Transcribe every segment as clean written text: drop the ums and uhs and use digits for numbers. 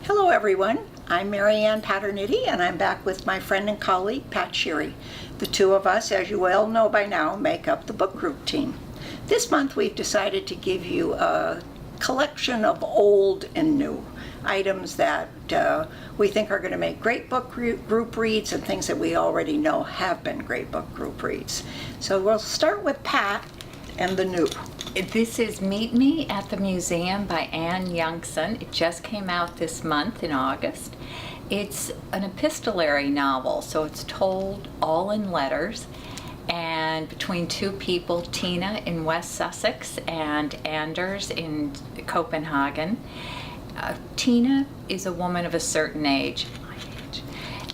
Hello everyone, I'm Marianne Paternity and I'm back with my friend and colleague Pat Sheary. The two of us, as you well know by now, make up the book group team. This month we've decided to give you a collection of old and new items that we think are going to make great book group reads and things that we already know have been great book group reads. So we'll start with Pat and the new. This is Meet Me at the Museum by Youngson. It just came out this month in August. It's an epistolary novel, so it's told all in letters and between two people, Tina in West Sussex and Anders in Copenhagen. Tina is a woman of a certain age,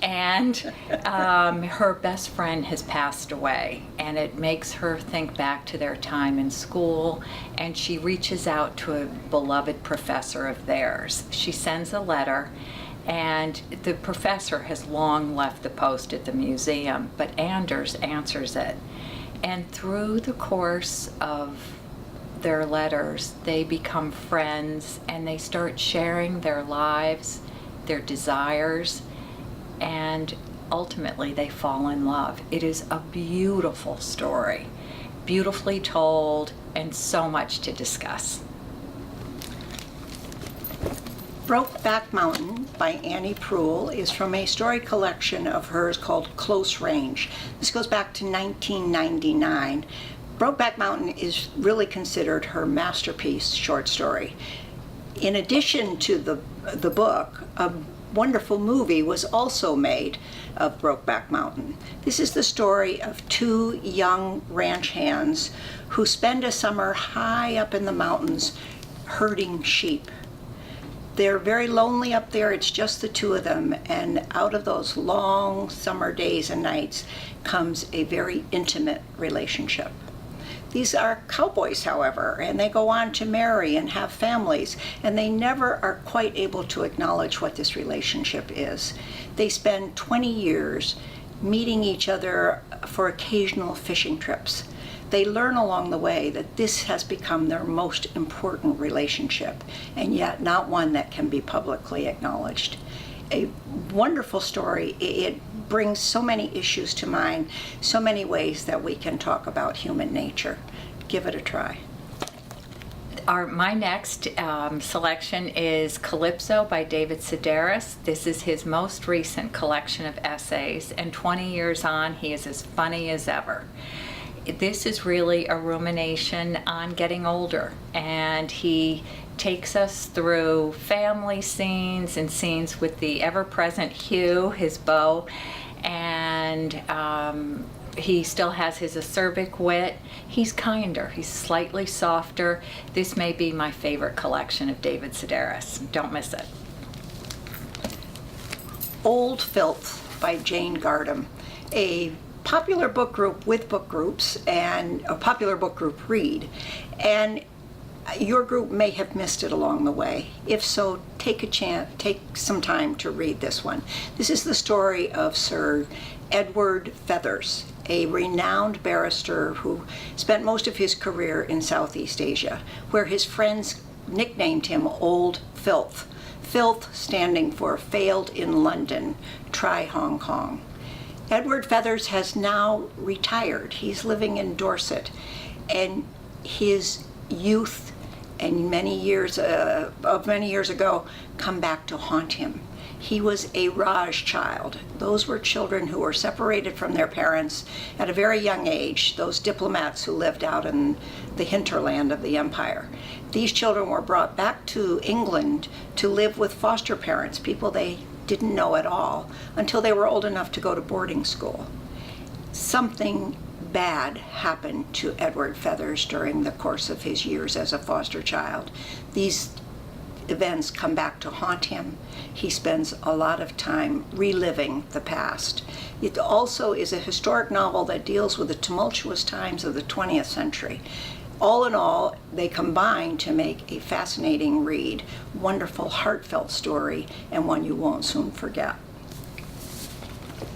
and her best friend has passed away, and it makes her think back to their time in school, and she reaches out to a beloved professor of theirs. She sends a letter, and the professor has long left the post at the museum, but Anders answers it. And through the course of their letters, they become friends, and they start sharing their lives, their desires, and ultimately they fall in love. It is a beautiful story, beautifully told, and so much to discuss. Brokeback Mountain by Annie Proulx is from a story collection of hers called Close Range. This goes back to 1999. Brokeback Mountain is really considered her masterpiece short story. In addition to the book, a wonderful movie was also made of Brokeback Mountain. This is the story of two young ranch hands who spend a summer high up in the mountains herding sheep. They're very lonely up there, it's just the two of them, and out of those long summer days and nights comes a very intimate relationship. These are cowboys, however, and they go on to marry and have families, and they never are quite able to acknowledge what this relationship is. They spend 20 years meeting each other for occasional fishing trips. They learn along the way that this has become their most important relationship, and yet not one that can be publicly acknowledged. A wonderful story. It brings so many issues to mind, so many ways that we can talk about human nature. Give it a try. My next selection is Calypso by David Sedaris. This is his most recent collection of essays, and 20 years on, he is as funny as ever. This is really a rumination on getting older, and he takes us through family scenes and scenes with the ever-present Hugh, his beau, and he still has his acerbic wit. He's kinder, he's slightly softer. This may be my favorite collection of David Sedaris. Don't miss it. Old Filth by Jane Gardam, a popular book group with book groups and a popular book group read, and your group may have missed it along the way. If so, take some time to read this one. This is the story of Sir Edward Feathers, a renowned barrister who spent most of his career in Southeast Asia, where his friends nicknamed him Old Filth. Filth standing for Failed in London, Try Hong Kong. Edward Feathers has now retired. He's living in Dorset, and his youth and many years ago come back to haunt him. He was a Raj child. Those were children who were separated from their parents at a very young age, those diplomats who lived out in the hinterland of the empire. These children were brought back to England to live with foster parents, people they didn't know at all, until they were old enough to go to boarding school. Something bad happened to Edward Feathers during the course of his years as a foster child. These events come back to haunt him. He spends a lot of time reliving the past. It also is a historic novel that deals with the tumultuous times of the 20th century. All in all, they combine to make a fascinating read, wonderful, heartfelt story, and one you won't soon forget.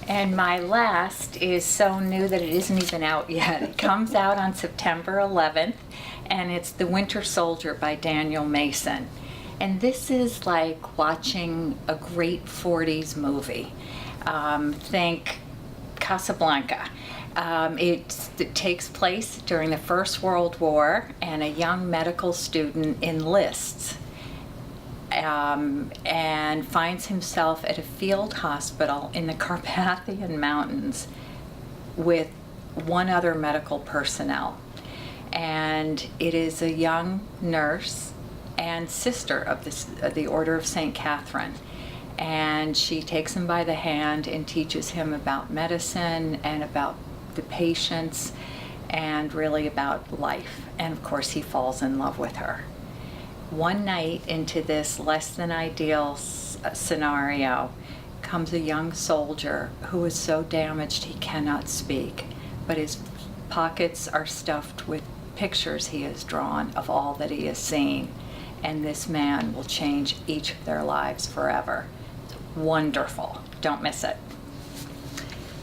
And my last is so new that it isn't even out yet. It comes out on September 11th, and it's The Winter Soldier by Daniel Mason. And this is like watching a great 40s movie. Think Casablanca. It takes place during the First World War, and a young medical student enlists and finds himself at a field hospital in the Carpathian Mountains with one other medical personnel. And it is a young nurse and sister of the Order of St. Catherine. And she takes him by the hand and teaches him about medicine and about the patients and really about life. And of course, he falls in love with her. One night into this less than ideal scenario comes a young soldier who is so damaged he cannot speak, but his pockets are stuffed with pictures he has drawn of all that he has seen. And this man will change each of their lives forever. Wonderful. Don't miss it.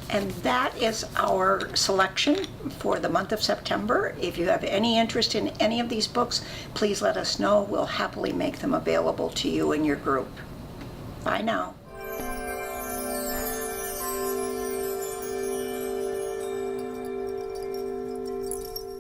And that is our selection for the month of September. If you have any interest in any of these books, please let us know. We'll happily make them available to you and your group. Bye now.